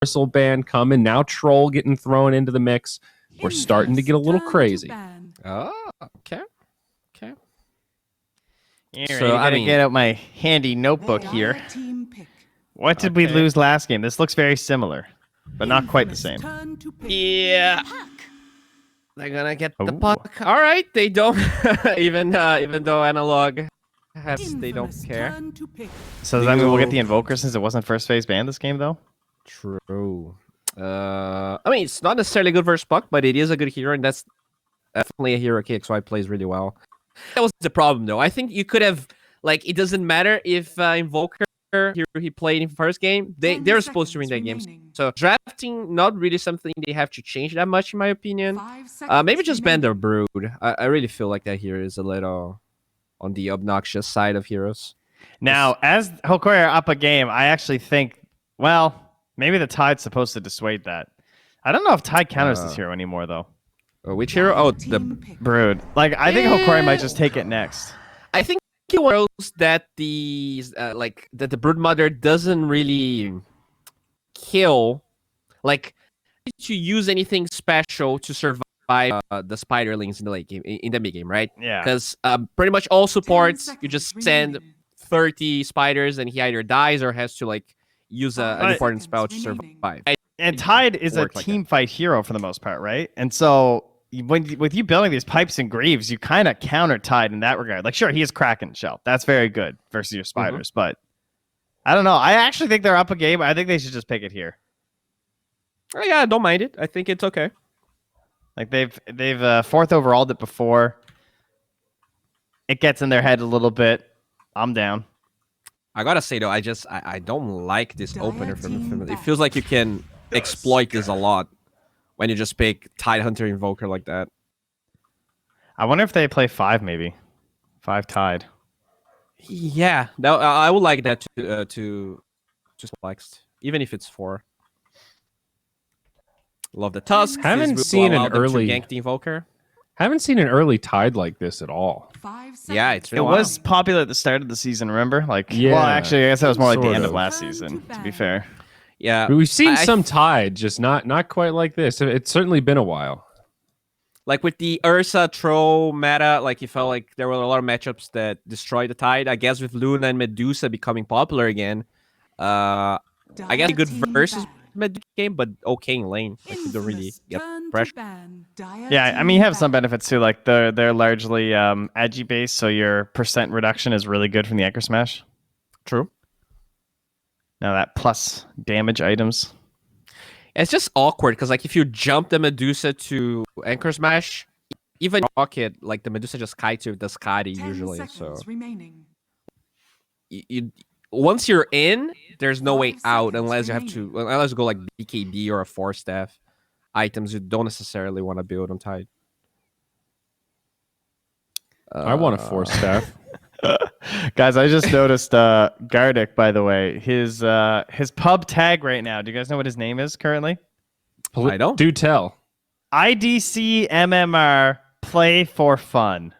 Universal ban coming. Now Troll getting thrown into the mix. We're starting to get a little crazy. Oh, okay. So I gotta get out my handy notebook here. What did we lose last game? This looks very similar, but not quite the same. Yeah. They're gonna get the puck. All right, they don't. even though Analog they don't care. So does that mean we'll get the Invoker since it wasn't first phase banned this game though? True. I mean, it's not necessarily good versus puck, but it is a good hero, and that's definitely a hero KXY plays really well. That was the problem, though. I think you could have, like, it doesn't matter if Invoker he played in first game. They're supposed to win that game. So drafting, not really something they have to change that much, in my opinion. Maybe just ban their Brood. I really feel like that hero is a little on the obnoxious side of heroes. Now, as Hokori are up a game, I actually think, well, maybe the Tide's supposed to dissuade that. I don't know if Tide counters this hero anymore, though. Which hero? Oh, the Brood. Like, I think Hokori might just take it next. I think it shows that the Brood Mother doesn't really kill, like, to use anything special to survive the Spiderlings in the late game, in the mid game, right? Yeah. Because pretty much all supports, you just send 30 spiders, and he either dies or has to like use an important spell to survive. And Tide is a team fight hero for the most part, right? And so with you building these pipes and greaves, you kind of counter Tide in that regard. Like, sure, he is Kraken Shell. That's very good versus your spiders, but I don't know. I actually think they're up a game. I think they should just pick it here. Oh, yeah, I don't mind it. I think it's okay. Like they've fourth overalled it before. It gets in their head a little bit. I'm down. I gotta say though, I don't like this opener from them. It feels like you can exploit this a lot when you just pick Tide Hunter Invoker like that. I wonder if they play 5 maybe. 5 Tide. Yeah, I would like that to flex, even if it's 4. Love the Tusk. Haven't seen an early gank the Invoker. Haven't seen an early Tide like this at all. Yeah, it was popular at the start of the season. Remember, like, well, actually, I guess that was more like the end of last season. To be fair, yeah, we've seen some Tide, just not quite like this. It's certainly been a while. Like with the Ursa Troll meta, like you felt like there were a lot of matchups that destroyed the Tide. I guess with Luna and Medusa becoming popular again, I guess a good versus mid game, but okay in lane. Like you don't really get pressure. Yeah, I mean you have some benefits too. Like they're largely agi based, so your percent reduction is really good from the Anchor Smash. True. Now that plus damage items. It's just awkward because like if you jump the Medusa to Anchor Smash, even Rocket, like the Medusa just kites you with the Skadi usually. So you once you're in, there's no way out unless you go like BKB or a 4-staff items you don't necessarily want to build on Tide. I want a 4-staff. Guys, I just noticed Gardic, by the way, his pub tag right now. Do you guys know what his name is currently? I don't. Do tell. IDC MMR play for fun.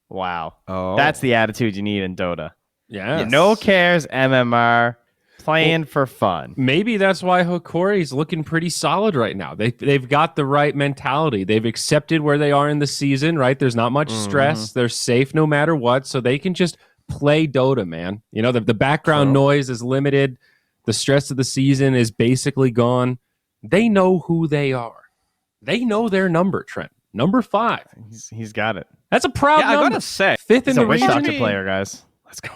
Wow. Oh. That's the attitude you need in Dota. Yeah. No cares, MMR, playing for fun. Maybe that's why Hokori's looking pretty solid right now. They've got the right mentality. They've accepted where they are in the season, right? There's not much stress. They're safe no matter what, so they can just play Dota, man. You know, the background noise is limited. The stress of the season is basically gone. They know who they are. They know their number, Trent. Number 5. He's got it. That's a proud number. I gotta say, 5th in the Witch region. Doctor player, guys. Let's go.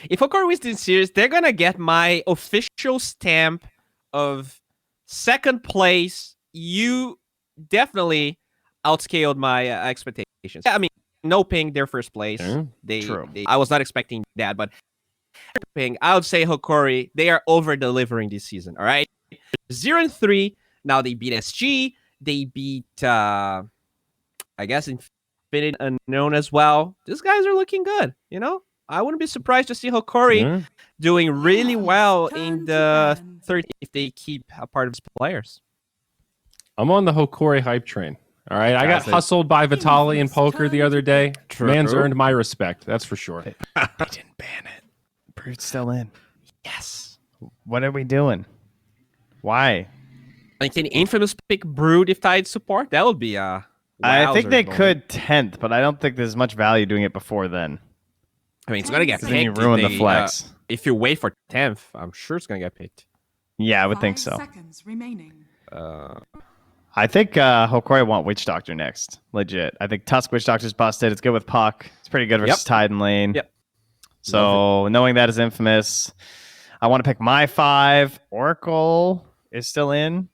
If Hokori wins this series, they're gonna get my official stamp of 2nd place. You definitely outscaled my expectations. I mean, no ping, their 1st place. True. I was not expecting that, but ping, I would say Hokori, they are over delivering this season. All right, 0-3. Now they beat SG. They beat, I guess, Infinite Unknown as well. These guys are looking good. You know, I wouldn't be surprised to see Hokori doing really well in the 3rd if they keep a part of his players. I'm on the Hokori hype train. All right, I got hustled by Vitali in poker the other day. Man's earned my respect. That's for sure. They didn't ban it. Brood's still in. Yes. What are we doing? Why? Like, can Infamous pick Brood if tied support? That would be I wowzers think they moment. could 10th, but I don't think there's much value doing it before then. I mean, it's gonna get Because picked. then you ruin the flex. If you wait for 10th, I'm sure it's gonna get picked. Yeah, I would think 5 so. seconds remaining. I think Hokori want Witch Doctor next. Legit. I think Tusk Witch Doctor's busted. It's good with Puck. It's pretty good versus Tide and Lane. Yep. So knowing that is Infamous, I want to pick my 5. Oracle is still in.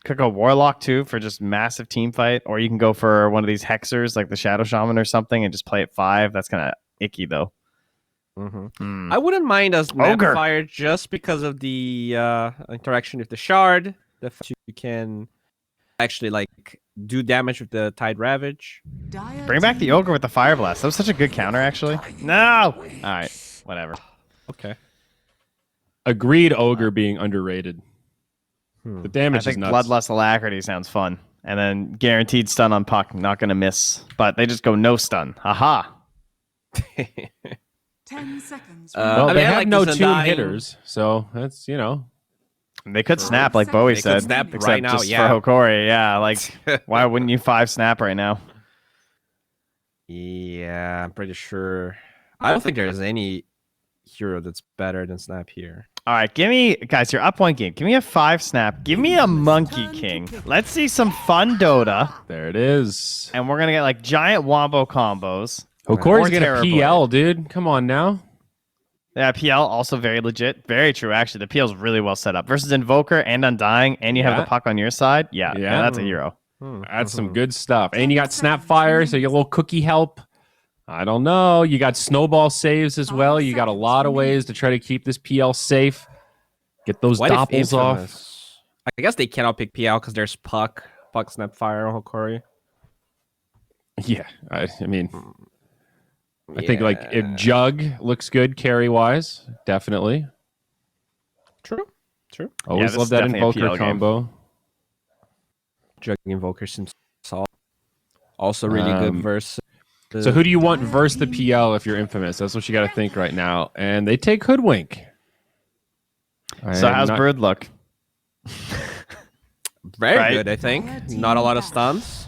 Could go Warlock too for just massive team fight, or you can go for one of these Hexers like the Shadow Shaman or something and just play at 5. That's kind of icky though. I wouldn't mind a Snapfire just because of the interaction with the Shard. The fact you can actually like do damage with the Tide Ravage. Bring back the Ogre with the Fire Blast. That was such a good counter, actually. No! Alright, whatever. Okay. Agreed, Ogre being underrated. The I damage think is nuts. Bloodlust Alacrity sounds fun. And then guaranteed stun on Puck. Not going to miss. But they just go no stun. Haha. 10 seconds. Well, I they mean, I have like no this tomb Undying. hitters, so that's, you know. They could snap like Bowie They could said. snap except right now, just yeah. for Hokori, yeah. Like, why wouldn't you 5 snap right now? Yeah, I'm pretty sure. I don't think there's any hero that's better than Snap here. All right, give me, guys, you're up 1 game. Give me a 5 snap. Give me a Monkey King. Let's see some fun Dota. There it is. And we're going to get like giant wombo combos. Hokori's Or going to Terror PL, dude. Come on now. Yeah, PL also very legit. Very true, actually. The PL's really well set up. Versus Invoker and Undying, and you have Yeah. the Puck on your side. Yeah, Yeah. that's a hero. That's some good stuff. And you got Snapfire, so you get a little cookie help. I don't know. You got Snowball saves as well. You got a lot of ways to try to keep this PL safe. Get those What if doppels off. Infamous- I guess they cannot pick PL because there's Puck, Snapfire, Hokori. Yeah, I mean, I think like if Jug looks good carry wise, definitely. True. Always this love is that definitely a Invoker PL game. combo. Jug Invoker seems solid. Also really good versus. So who do you want versus the PL if you're Infamous? That's what you got to think right now. And they take Hoodwink. So how's Brood look? Very Right. good, I think. Not a lot of stuns.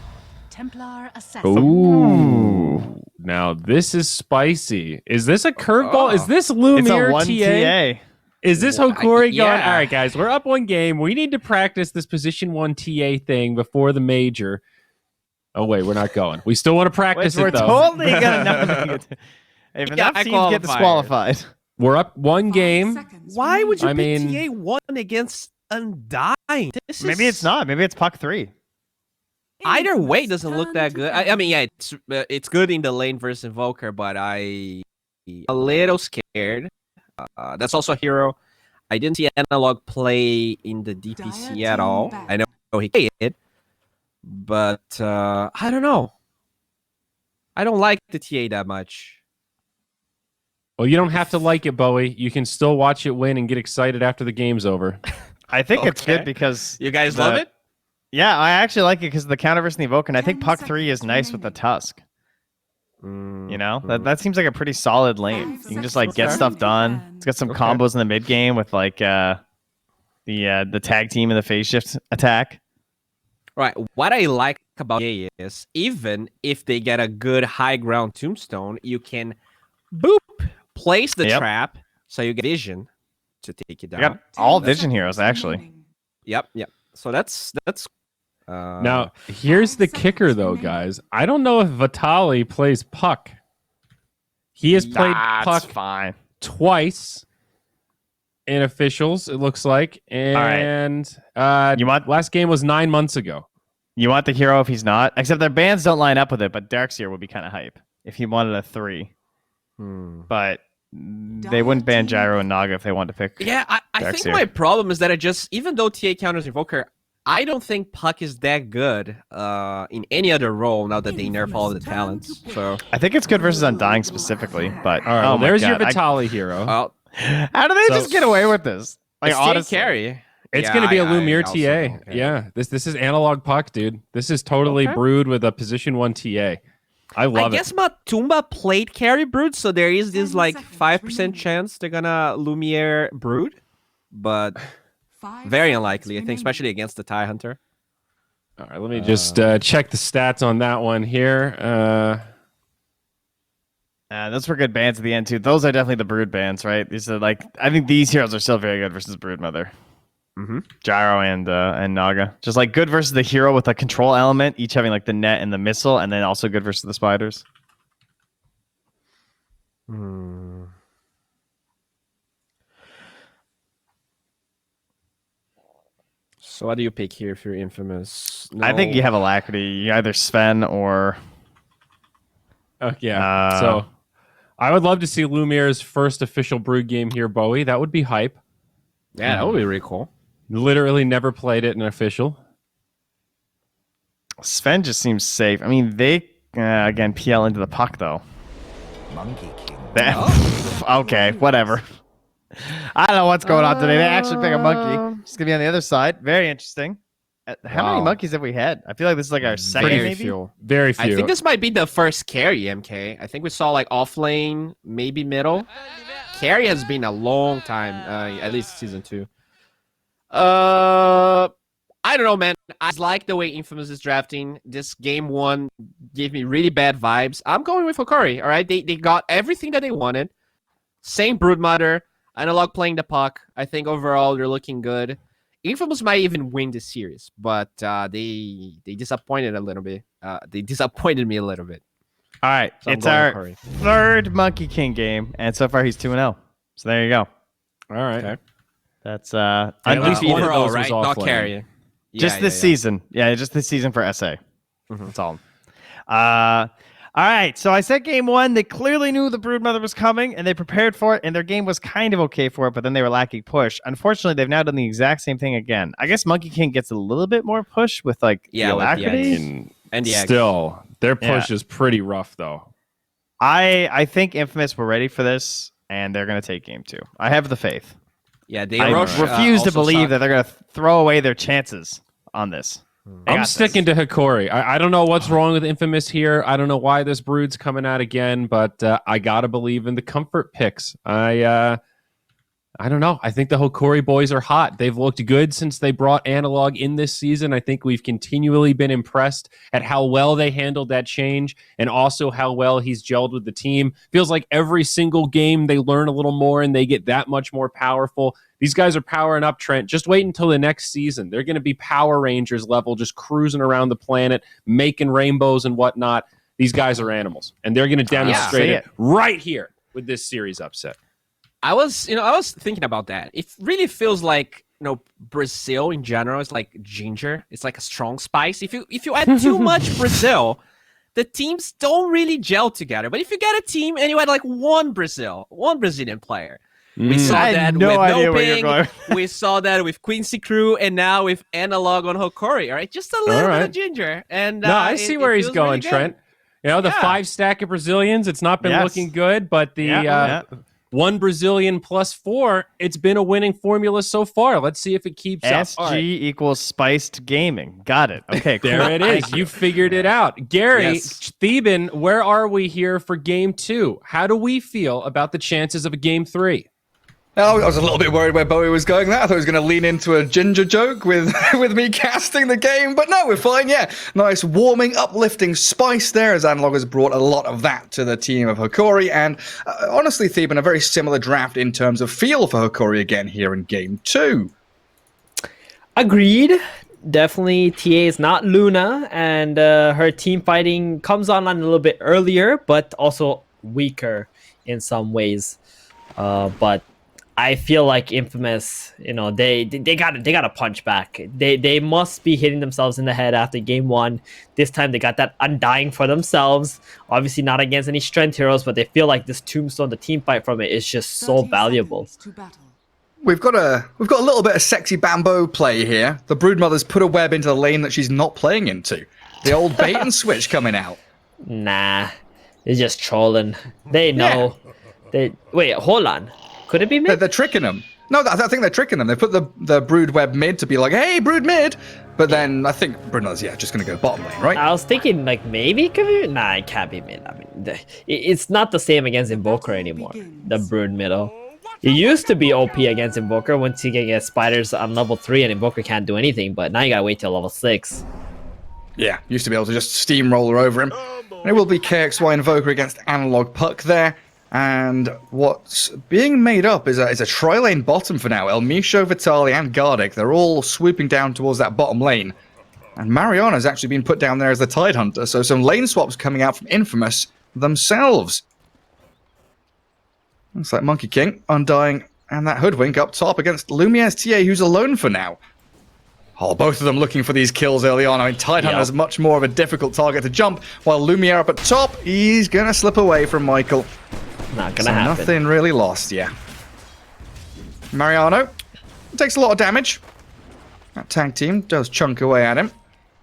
Templar Assassin. Ooh. Now this is spicy. Is this a curveball? Is this It's a Lumiere 1 TA? TA. Is this Hokori yeah. going? All right, guys, we're up 1 game. We need to practice this position 1 TA thing before the major. Oh wait, we're not going. We still want to practice Which we're it though. totally gonna know. If Yeah, enough I teams get qualified. disqualified. We're up 1 game. Why would you I pick mean- TA 1 against Undying? Maybe it's not. Maybe it's Puck 3. Either way, it doesn't look that good. I mean, yeah, it's good in the lane versus Invoker, but I a little scared. That's also a hero. I didn't see Analog play in the DPC at all. I know he did, but I don't know. I don't like the TA that much. Well, you don't have to like it, Bowie. You can still watch it win and get excited after the game's over. I think it's Okay. good because You guys the- love it? Yeah, I actually like it because the counter versus the Invoker, and I think 10 Puck 3 is seconds nice with the remaining. Tusk. Mm, You know, that seems like a pretty solid lane. You can just like get stuff done. It's got some Okay. combos in the mid game with like the tag team and the phase shift attack. Right. What I like about OGA is even if they get a good high ground tombstone, you can boop place the Yep. trap so you get vision to take it I down. got all vision heroes actually. Yep. So that's Now, here's the 5 kicker, seconds though, remaining. guys. I don't know if Vitali plays Puck. He has played That's Puck fine. twice in officials, it looks like. And You want- last game was 9 months ago. You want the hero if he's not, except their bands don't line up with it. But Darkseer would be kind of hype if he wanted a 3. But they wouldn't ban Gyro and Naga if they wanted to pick. yeah. I think Darkseer. my problem is that I just even though TA counters Invoker, I don't think Puck is that good in any other role now that they nerf all the talents. So I think it's good versus Undying specifically. But All right, oh well, my there's your God, Vitali hero. how do they So- just get away with this? Like it's TA honestly, carry. It's Yeah, going to be a I Lumiere also TA. think, Yeah, this is analog Puck, dude. This is totally Okay. brewed with a position 1 TA. I love I guess Matumba played carry Brood, so there is this 10 like seconds 5% remaining. chance they're gonna Lumiere Brood. But 5 Very seconds unlikely, I think, remaining. especially against the TIE Hunter. All right, let me just check the stats on that one here. Those were good bans at the end too. Those are definitely the brood bans, right? These are like I think these heroes are still very good versus Broodmother. Mm-hmm. Gyro and Naga. Just like good versus the hero with a control element, each having like the net and the missile, and then also good versus the spiders. So what do you pick here if you're Infamous? I think you No. have Alacrity. You either Sven or Yeah. So I would love to see Lumiere's first official Brood game here, Bowie. That would be hype. Yeah, that would be really cool. Literally never played it in official. Sven just seems safe. I mean, they again PL into the puck though. Monkey King. Okay, whatever. I don't know what's going on today. They actually pick a monkey. Just gonna be on the other side. Very interesting. How many Wow. monkeys have we had? I feel like this is like our second, Very maybe. few. Very few. I think this might be the first carry, MK. I think we saw like off lane, maybe middle. Carry has been a long time, at least season 2. I don't know, man. I like the way Infamous is drafting. This game 1 gave me really bad vibes. I'm going with Hokori, all right? They got everything that they wanted. Same Broodmother, Analog playing the puck. I think overall they're looking good. Infamous might even win this series, but they disappointed a little bit. They disappointed me a little bit. All right, So I'm it's going our Hokori. third Monkey King game, and so far he's 2-0. So there you go. All right. Okay. That's At least undefeated. one of Overall, those was right? off Not lane. carry. Just this season. Yeah, just this season for SA. That's all. All right, so I said game 1. They clearly knew the Broodmother was coming, and they prepared for it, and their game was kind of okay for it, but then they were lacking push. Unfortunately, they've now done the exact same thing again. I guess Monkey King gets a little bit more push with like Yeah, the with the Alacrity. And And the egg. still, their push is pretty rough, though. I think Infamous were ready for this, and they're going to take game 2. I have the faith. Yeah, they I rush, refuse to also believe suck. that they're going to throw away their chances on this. They I'm got sticking this. to Hokori. I don't know what's wrong with Infamous here. I don't know why this Brood's coming out again, but I gotta believe in the comfort picks. I don't know. I think the Hokori boys are hot. They've looked good since they brought Analog in this season. I think we've continually been impressed at how well they handled that change and also how well he's gelled with the team. Feels like every single game they learn a little more and they get that much more powerful. These guys are powering up, Trent. Just wait until the next season. They're going to be Power Rangers level, just cruising around the planet, making rainbows and whatnot. These guys are animals, and they're going to demonstrate see it right here with this series upset. I was thinking about that. It really feels like, Brazil in general is like ginger. It's like a strong spice. If you add too much Brazil, the teams don't really gel together. But if you get a team and you add like one Brazilian player, we saw I had that no with idea where you're Noping, going. we saw that with Quincy Crew, and now with Analog on Hokori. All right, just a little bit right. of ginger. And No, I see where he's feels going, really good. Trent. The Yeah. 5 stack of Brazilians, it's not been Yes. looking good, but the Yeah. one Brazilian plus 4, it's been a winning formula so far. Let's see if it keeps up. SG All right. equals spiced gaming. Got it. Okay, cool. There it is. You figured it out. Gary, Yes. Theben, where are we here for game 2? How do we feel about the chances of a game 3? Oh, I was a little bit worried where Bowie was going there. I thought he was going to lean into a ginger joke with with me casting the game, but no, we're fine. Yeah, nice warming, uplifting spice there, as Analog has brought a lot of that to the team of Hokori. And honestly, Theben, a very similar draft in terms of feel for Hokori again here in game 2. Agreed. Definitely, TA is not Luna, and her team fighting comes online a little bit earlier, but also weaker in some ways. But I feel like Infamous, they gotta punch back. They must be hitting themselves in the head after game 1. This time they got that Undying for themselves. Obviously not against any strength heroes, but they feel like this Tombstone, the team fight from it, is just so 30 valuable. seconds to battle. We've got a little bit of sexy bambo play here. The Broodmother's put a web into the lane that she's not playing into. The old bait and switch coming out. Nah, they're just trolling. They know. Wait, hold on. Could it be mid? They're tricking them. No, I think they're tricking them. They put the Brood web mid to be like, hey, Brood mid. But then I think Broodmother's, just going to go bottom lane, right? I was thinking like maybe it could be. Nah, it can't be mid. I mean, it's not the same against Invoker anymore. The Brood middle. You used to be OP against Invoker once you can get spiders on level 3 and Invoker can't do anything, but now you gotta wait till level 6. Yeah, used to be able to just steamroller over him. And it will be KXY Invoker against Analog Puck there. And what's being made up is a tri-lane bottom for now. El Misho, Vitali, and Gardic, they're all swooping down towards that bottom lane. And Mariana's actually been put down there as the Tide Hunter, so some lane swaps coming out from Infamous themselves. Looks like Monkey King, Undying, and that Hoodwink up top against Lumiere's TA, who's alone for now. Oh, both of them looking for these kills early on. I mean, Tide Hunter's much more of a difficult target to jump, while Lumiere up at top, he's gonna slip away from Michael. Not gonna happen. Nothing really lost, yeah. Mariano takes a lot of damage. That tag team does chunk away at him.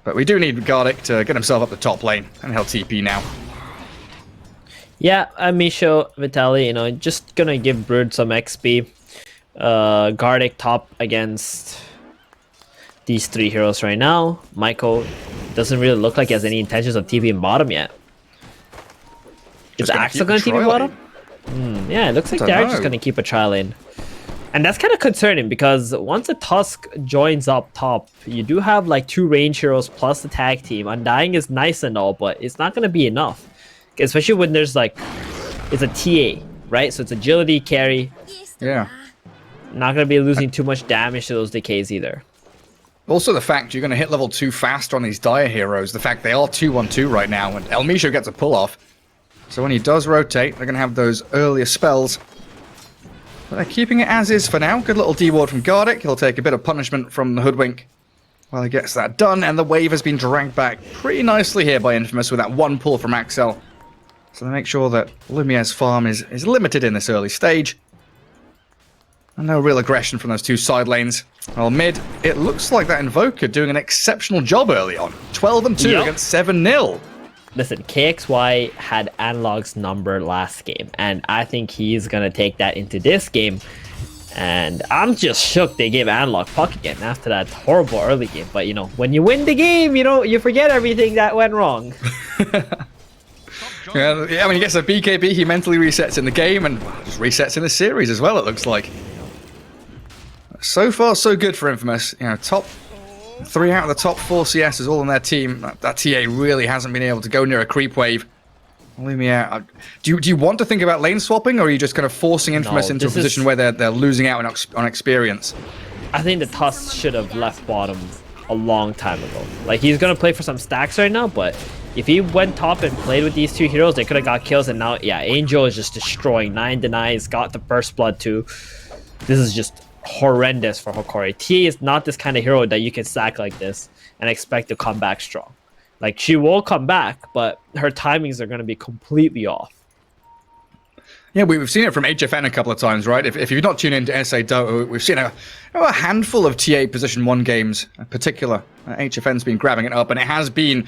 But we do need Gardic to get himself up the top lane, and he'll TP now. Yeah, Misho, Vitali, just gonna give Brood some XP. Gardic top against these 3 heroes right now. Michael doesn't really look like he has any intentions of TPing bottom yet. Is Axel gonna TP bottom? Yeah, it looks like they're just gonna keep a trial in. And that's kind of concerning because once a Tusk joins up top, you do have like 2 range heroes plus the tag team. Undying is nice and all, but it's not gonna be enough. Especially when there's like, it's a TA, right? So it's agility, carry. Yeah. Not gonna be losing too much damage to those decays either. Also the fact you're going to hit level 2 faster on these Dire heroes, the fact they are 2-1-2 right now, and El Misho gets a pull-off. So when he does rotate, they're going to have those earlier spells. But they're keeping it as is for now. Good little D-ward from Gardic. He'll take a bit of punishment from the Hoodwink while he gets that done, and the wave has been dragged back pretty nicely here by Infamous with that one pull from Axel. So they make sure that Lumiere's farm is limited in this early stage. And no real aggression from those 2 side lanes. Well, mid, it looks like that Invoker doing an exceptional job early on. 12-2 against 7-0. Listen, KXY had Analog's number last game, and I think he's going to take that into this game. And I'm just shook they gave Analog Puck again after that horrible early game. But, when you win the game, you forget everything that went wrong. Yeah, when he gets a BKB, he mentally resets in the game and just resets in the series as well, it looks like. So far, so good for Infamous. Top 3 out of the top 4 CSs all on their team. That TA really hasn't been able to go near a creep wave. Lumiere, do you want to think about lane swapping, or are you just kind of forcing Infamous into a position where they're losing out on experience? I think the Tusk should have left bottom a long time ago. Like, he's going to play for some stacks right now, but if he went top and played with these 2 heroes, they could have got kills, and now, yeah, Angel is just destroying. 9 denies, got the first blood too. This is just horrendous for Hokori. TA is not this kind of hero that you can sack like this and expect to come back strong. Like, she will come back, but her timings are going to be completely off. Yeah, we've seen it from HFN a couple of times, right? If you've not tuned into SA Dota, we've seen a handful of TA Position 1 games in particular. HFN's been grabbing it up, and it has been,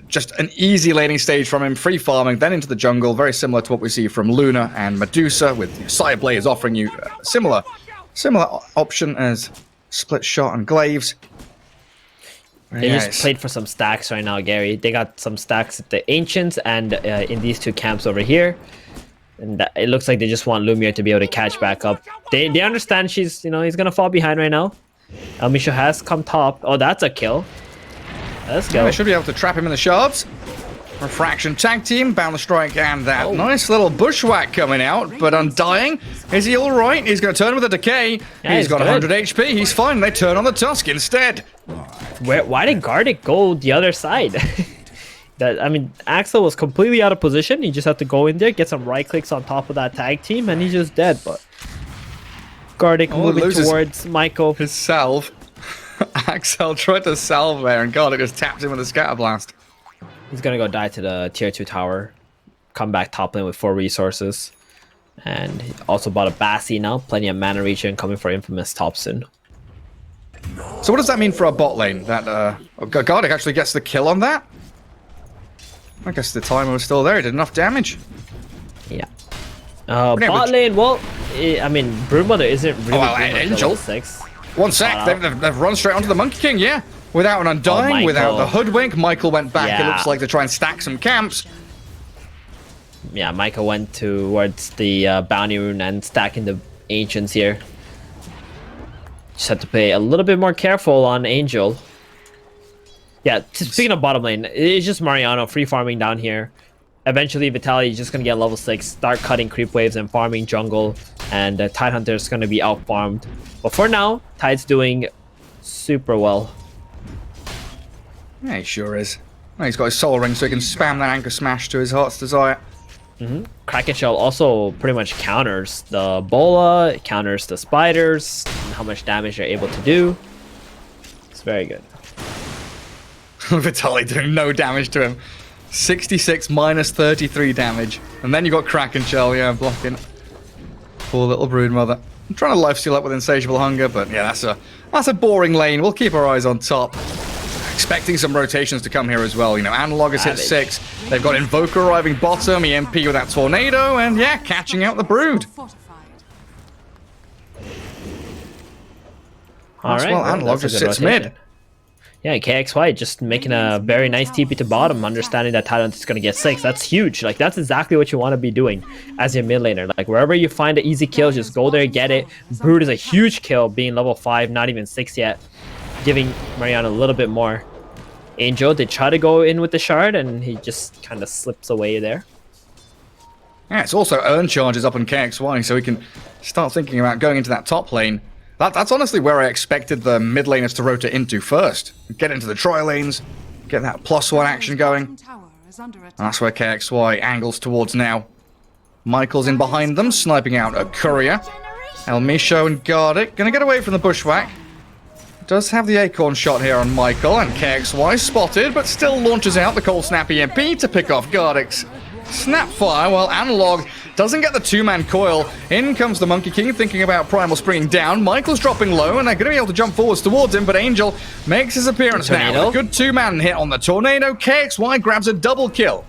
just an easy laning stage from him, free farming, then into the jungle, very similar to what we see from Luna and Medusa, with Sire Blaze offering you a similar option as Split Shot and Glaives. They just played for some stacks right now, Gary. They got some stacks at the Ancients and in these 2 camps over here. And it looks like they just want Lumiere to be able to catch back up. They understand he's going to fall behind right now. El Misho has come top. Oh, that's a kill. Let's go. They should be able to trap him in the shards. Refraction tag team, Boundless Strike, and that nice little bushwhack coming out. But Undying, is he all right? He's going to turn with a decay. Yeah, he's got good. 100 HP. He's fine. They turn on the Tusk instead. Why did Gardic go the other side? Axel was completely out of position. He just had to go in there, get some right clicks on top of that tag team, and he's just dead. But Gardic moving towards Michael. His salve. Axel tried to salve there, and Gardic just tapped him with a scatter blast. He's gonna go die to the tier 2 tower, come back top lane with 4 resources, and he also bought a Bassi now. Plenty of mana regen coming for Infamous top soon. So what does that mean for our bot lane? That Gardic actually gets the kill on that? I guess the timer was still there. He did enough damage. Yeah. Bot lane, well, Broodmother isn't really Angel. level 6. One sec, they've run straight onto the Monkey King, yeah. Without an Undying, without the Hoodwink, Michael went back, it looks like, to try and stack some camps. Yeah, Michael went towards the Bounty Rune and stacking the Ancients here. Just have to play a little bit more careful on Angel. Yeah, speaking of bottom lane, it's just Mariano free farming down here. Eventually, Vitaly is just going to get level 6, start cutting creep waves and farming jungle, and Tidehunter is going to be out farmed. But for now, Tide's doing super well. Yeah, he sure is. Well, he's got his soul ring, so he can spam that anchor smash to his heart's desire. Kraken Shell also pretty much counters the Bola, it counters the spiders, and how much damage they're able to do. It's very good. Vitaly doing no damage to him. 66 minus 33 damage. And then you got Kraken Shell, yeah, blocking. Poor little broodmother. I'm trying to lifesteal up with Insatiable Hunger, but yeah, that's a boring lane. We'll keep our eyes on top. Expecting some rotations to come here as well. You know, Analog has hit 6. They've got Invoker arriving bottom, EMP with that Tornado, and yeah, catching out the Brood. Alright, well, Analog just sits mid. Yeah, KXY just making a very nice TP to bottom, understanding that Tidehunter is going to get 6. That's huge. Like, that's exactly what you want to be doing as your mid laner. Like, wherever you find an easy kill, just go there, get it. Brood is a huge kill, being level 5, not even 6 yet. Giving Mariano a little bit more. Angel, they try to go in with the shard, and he just kind of slips away there. Yeah, it's also earn charges up on KXY, so we can start thinking about going into that top lane. That's honestly where I expected the mid laners to rotate into first. Get into the tri lanes, get that +1 action going. And that's where KXY angles towards now. Michael's in behind them, sniping out a courier. El Micho and Gardic gonna get away from the bushwhack. Does have the Acorn shot here on Michael, and KXY spotted, but still launches out the Cold Snap EMP to pick off Gardic's Snapfire, while Analog doesn't get the 2-man coil. In comes the Monkey King, thinking about Primal springing down. Michael's dropping low, and they're going to be able to jump forwards towards him, but Angel makes his appearance now. With a good 2-man hit on the Tornado. KXY grabs a double kill.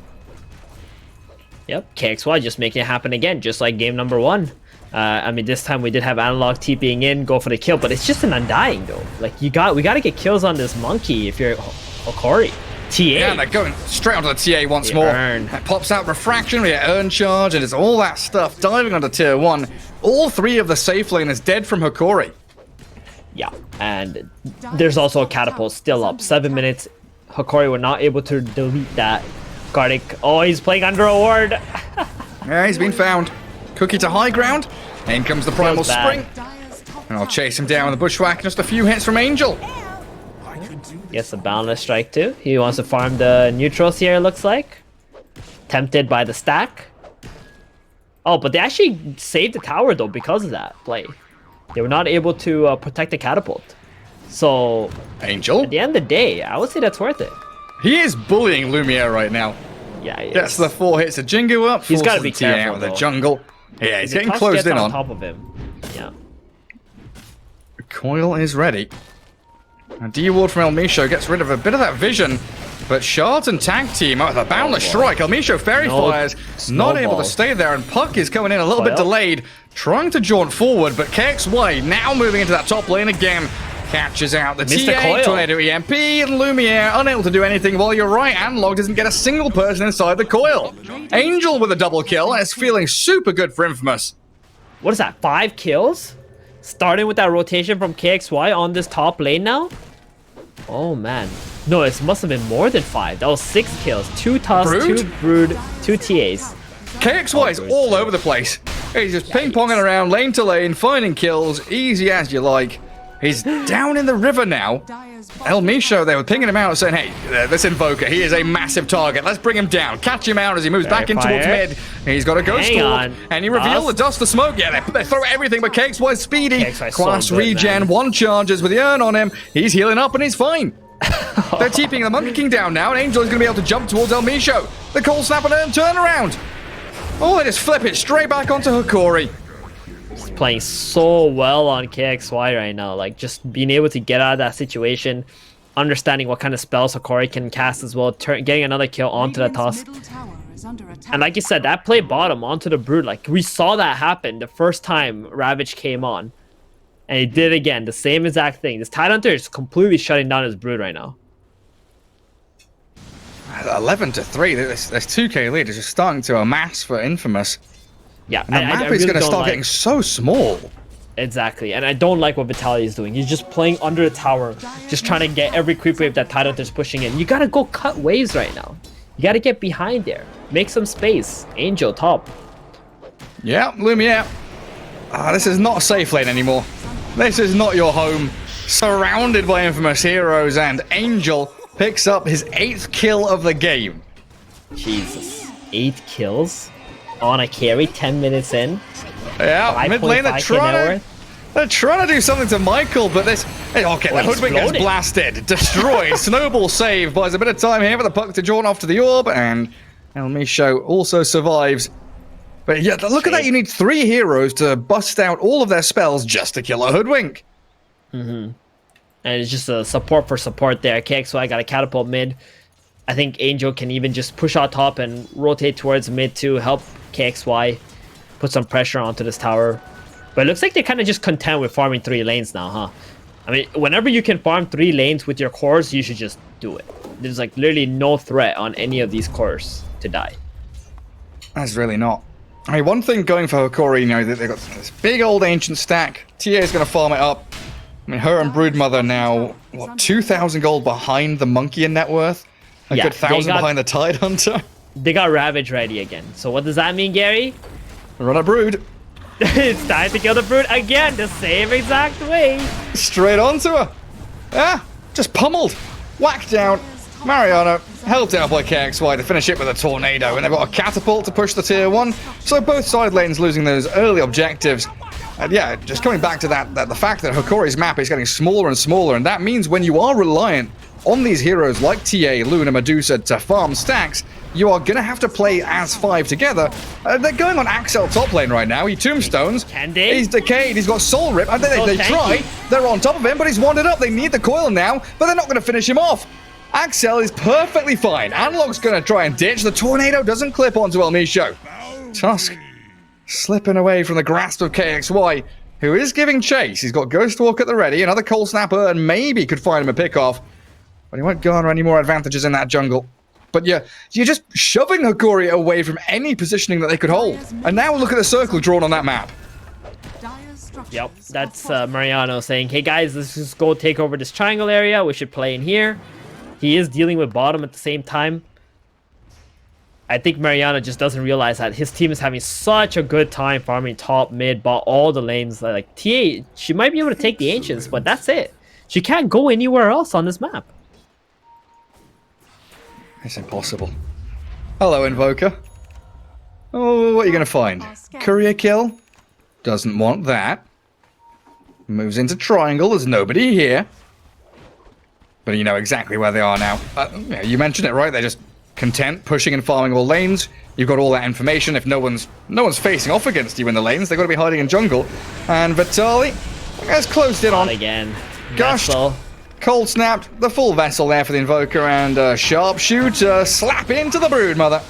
Yep, KXY just making it happen again, just like game number 1. I mean, this time we did have Analog TPing in, go for the kill, but it's just an undying though. Like, we got to get kills on this monkey if you're Hokori. TA. Yeah, they're going straight onto the TA once more. That pops out Refraction, we get Earn Charge, and it's all that stuff diving onto tier 1. All 3 of the safe laners dead from Hokori. Yeah, and there's also a catapult still up. 7 minutes. Hokori were not able to delete that. Gardic, oh, he's playing under a ward. Yeah, he's been found. Cookie to high ground. In comes the Primal Spring. And I'll chase him down with the Bushwhack. Just a few hits from Angel. Gets a Boundless Strike too. He wants to farm the neutrals here, it looks like. Tempted by the stack. Oh, but they actually saved the tower though because of that play. They were not able to protect the catapult. So, Angel? at the end of the day, I would say that's worth it. He is bullying Lumiere right now. Yeah, he Gets is. the 4 hits of Jingu up. He's got to be forces the TA careful out of the though. jungle. Yeah, he's getting Tusk closed gets in on on. top of him. Yeah. Coil is ready. And D-Ward from El Micho gets rid of a bit of that vision. But Shards and Tag Team out with a Boundless Strike. El Micho Fairy Fires not able to stay there. And Puck is coming in a little bit delayed. Trying to jaunt forward. But KXY now moving into that top lane again. Catches out the TA, Tornado EMP, and Lumiere unable to do anything. Well, you're right, Analog doesn't get a single person inside the coil. Angel with a double kill, and it's feeling super good for Infamous. What is that, 5 kills? Starting with that rotation from KXY on this top lane now? Oh man. No, it must have been more than 5. That was 6 kills. 2 Tusk, Brood? 2 Brood, 2 TAs. KXY is all over the place. He's just ping-ponging around lane to lane, finding kills, easy as you like. He's down in the river now. El Micho, they were pinging him out saying, hey, this Invoker, he is a massive target. Let's bring him down. Catch him out as he moves back in towards mid. He's got a Ghost Walk. And he revealed the Dust of Smoke. Yeah, they throw everything, but KXY's speedy. Class regen, 1 charges with the Urn on him. He's healing up and he's fine. They're TPing the Monkey King down now, and Angel is going to be able to jump towards El Micho. The Cold Snap and Urn turnaround. Oh, they just flip it straight back onto Hokori. He's playing so well on KXY right now. Like, just being able to get out of that situation, understanding what kind of spells Hokori can cast as well, getting another kill onto the Tusk. And like you said, that play bottom onto the Brood, like, we saw that happen the first time Ravage came on. And he did again, the same exact thing. This Tidehunter is completely shutting down his Brood right now. 11-3, this 2k lead is just starting to amass for Infamous. Yeah, And the map is really going to don't start like- getting so small. Exactly, and I don't like what Vitaly is doing. He's just playing under the tower, just trying to get every creep wave that Tidehunter's pushing in. You gotta go cut waves right now. You gotta get behind there. Make some space. Angel, top. Yeah, Lumiere. This is not a safe lane anymore. This is not your home. Surrounded by infamous heroes, and Angel picks up his 8th kill of the game. Jesus. 8 kills on a carry, 10 minutes in. Yeah, mid lane, 5.5K they're trying to do something to Michael, but this... Okay, the Hoodwink gets exploding. blasted, destroyed, Snowball save, buys a bit of time here for the puck to drawn off to the orb, and El Misho also survives. But yeah, look at that, you need 3 heroes to bust out all of their spells just to kill a Hoodwink. And it's just a support for support there. KXY got a catapult mid. I think Angel can even just push out top and rotate towards mid to help KXY put some pressure onto this tower. But it looks like they're kind of just content with farming 3 lanes now, huh? I mean, whenever you can farm 3 lanes with your cores, you should just do it. There's like literally no threat on any of these cores to die. That's really not. I mean, one thing going for Hokori, you know, they've got this big old ancient stack. TA is going to farm it up. I mean, her and Broodmother now, what, 2,000 gold behind the Monkey in net worth? A Yeah, good they 1,000 got- behind the Tidehunter? They got Ravage ready again. So what does that mean, Gary? Run a Brood. It's time to kill the Brood again, the same exact way. Straight onto her. Yeah, just pummeled. Whacked down. Mariano helped out by KXY to finish it with a tornado, and they've got a catapult to push the tier 1. So both side lanes losing those early objectives. And yeah, just coming back to that the fact that Hokori's map is getting smaller and smaller, and that means when you are reliant on these heroes like TA, Luna, Medusa to farm stacks, you are going to have to play as 5 together. They're going on Axel top lane right now. He tombstones. Can they? He's decayed. He's got soul rip. And they tanky. try. They're on top of him, but he's wandered up. They need the coil now, but they're not going to finish him off. Axel is perfectly fine. Analog's going to try and ditch. The tornado doesn't clip onto El Misho. Tusk slipping away from the grasp of KXY, who is giving chase. He's got Ghost Walk at the ready. Another Cold Snapper, and maybe could find him a pickoff. But he won't garner any more advantages in that jungle. But yeah, you're just shoving Hokori away from any positioning that they could hold. And now look at the circle drawn on that map. Yep, that's Mariano saying, hey guys, let's just go take over this triangle area. We should play in here. He is dealing with bottom at the same time. I think Mariano just doesn't realize that his team is having such a good time farming top, mid, bot, all the lanes. Like, TA, she might be able to take the Ancients, but that's it. She can't go anywhere else on this map. It's impossible. Hello, Invoker. Oh, what are you going to find? Courier kill? Doesn't want that. Moves into triangle. There's nobody here. But you know exactly where they are now. Yeah, you mentioned it, right? They're just content pushing and farming all lanes. You've got all that information. If no one's facing off against you in the lanes, they've got to be hiding in jungle. And Vitaly has closed in on. Not again. Gosh. Vessel. Cold snapped, the full vessel there for the Invoker, and Sharpshooter slap into the Broodmother.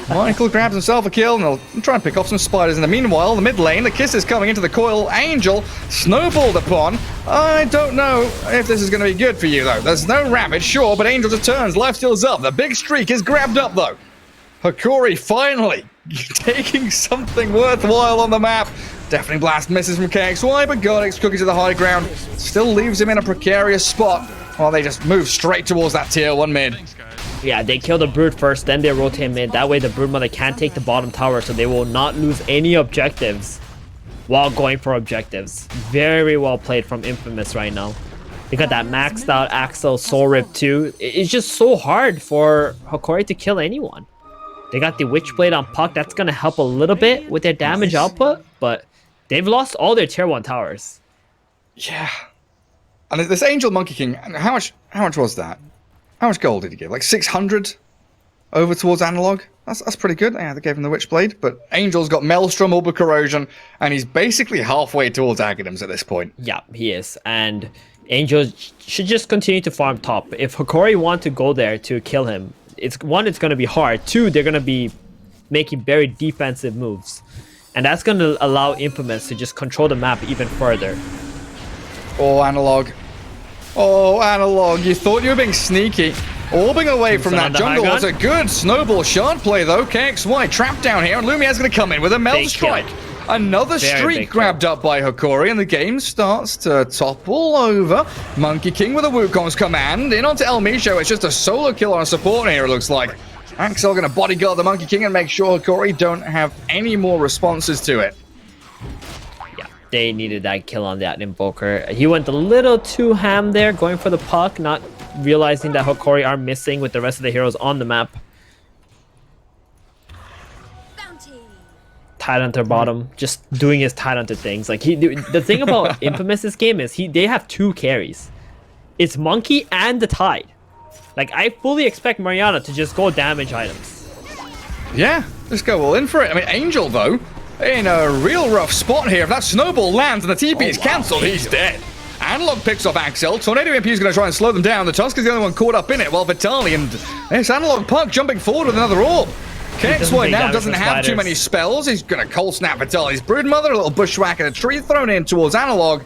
Michael grabs himself a kill, and he'll try and pick off some spiders. In the meanwhile, the mid lane, the kiss is coming into the coil. Angel snowballed upon. I don't know if this is going to be good for you, though. There's no Ravage, sure, but Angel just turns, lifesteal's up. The big streak is grabbed up, though. Hokori finally taking something worthwhile on the map. Definitely blast misses from KXY, but Godix cooking to the high ground still leaves him in a precarious spot while they just move straight towards that tier 1 mid. Yeah, they kill the Brood first, then they rotate mid. That way the Broodmother can't take the bottom tower, so they will not lose any objectives while going for objectives. Very well played from Infamous right now. They got that maxed out Axel Soul Rip too. It's just so hard for Hokori to kill anyone. They got the Witchblade on Puck. That's going to help a little bit with their damage output, but they've lost all their tier 1 towers. Yeah. And this Angel Monkey King, how much was that? How much gold did he give? Like 600 over towards Analog? That's pretty good. Yeah, they gave him the Witchblade, but Angel's got Maelstrom, Orb of Corrosion, and he's basically halfway towards Aghanims at this point. Yeah, he is. And Angel should just continue to farm top. If Hokori want to go there to kill him, it's going to be hard. 2, they're going to be making very defensive moves. And that's going to allow Infamous to just control the map even further. Oh, Analog. Oh, Analog, you thought you were being sneaky. Orbing away from that on the jungle high was a good snowball shard play though. KXY trapped down here, and Lumiere's going to come in with a meld Big strike. kill. Another Very streak big grabbed up by Hokori, and the game starts to topple over. Monkey King with a Wukong's command. In onto El Micho. It's just a solo kill on a support here, it looks like. Axel going to bodyguard the Monkey King and make sure Hokori don't have any more responses to it. Yeah, they needed that kill on that Invoker. He went a little too ham there, going for the puck, not realizing that Hokori are missing with the rest of the heroes on the map. Tidehunter bottom, just doing his Tidehunter things. Like the thing about Infamous this game is they have 2 carries. It's Monkey and the Tide. Like I fully expect Mariana to just go damage items. Yeah, just go all in for it. I mean, Angel, though, in a real rough spot here. If that snowball lands and the TP is cancelled, he's dead. Analog picks off Axel. Tornado MP is going to try and slow them down. The Tusk is the only one caught up in it, while Vitali and this Analog Puck jumping forward with another orb. KXY now doesn't have too many spells. He's going to cold snap Vitali's Broodmother, a little bushwhack and a tree thrown in towards Analog.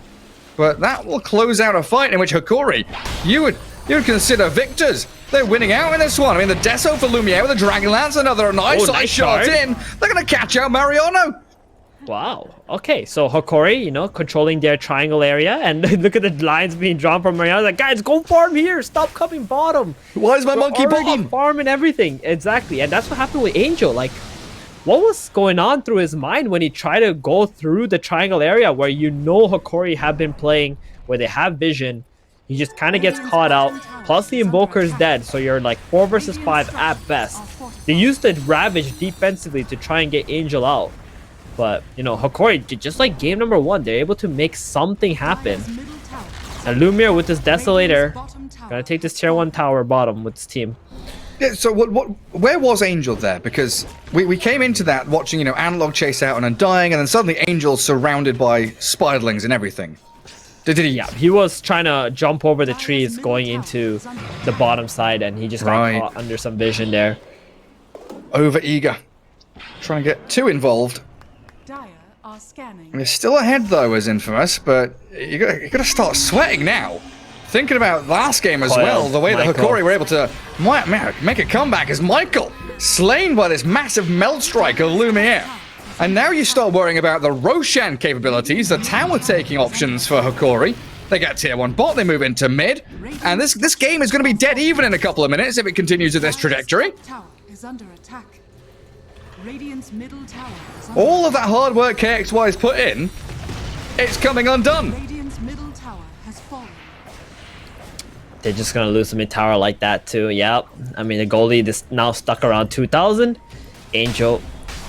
But that will close out a fight in which Hokori, you would consider victors. They're winning out in this one. I mean, the Deso for Lumiere with a Dragonlance, another nice nice shot shard. in. They're going to catch out Mariano. Wow. Okay, so Hokori, controlling their triangle area, and look at the lines being drawn from Mariana. Like, guys, go farm here. Stop coming bottom. Why is my monkey bottom? Farming everything. Exactly, and that's what happened with Angel. Like, what was going on through his mind when he tried to go through the triangle area where Hokori have been playing, where they have vision? He just kind of gets caught out. Plus, the Invoker's dead, so you're like 4 versus 5 at best. They used the Ravage defensively to try and get Angel out. But, Hokori, just like game number 1, they're able to make something happen. And Lumiere with this Desolator, gonna take this tier 1 tower bottom with his team. Yeah, so where was Angel there? Because we came into that watching, Analog chase out and undying, and then suddenly Angel's surrounded by spiderlings and everything. Did he? Yeah, he was trying to jump over the trees going into the bottom side, and he just got caught under some vision there. Over eager. Trying to get too involved. Dire are scanning. We're still ahead, though, as Infamous, but you got to start sweating now. Thinking about last game as well, the way that Hokori were able to make a comeback as Michael slain by this massive meld strike of Lumiere. And now you start worrying about the Roshan capabilities, the tower taking options for Hokori. They get tier 1 bot, they move into mid, and this game is going to be dead even in a couple of minutes if it continues at this trajectory. Tower is under attack. Radiant's middle tower is under All of that hard work KXY has put in, it's coming undone. Radiant's middle tower has fallen. They're just gonna lose the mid tower like that too. Yep. I mean, the goalie is now stuck around 2,000. Angel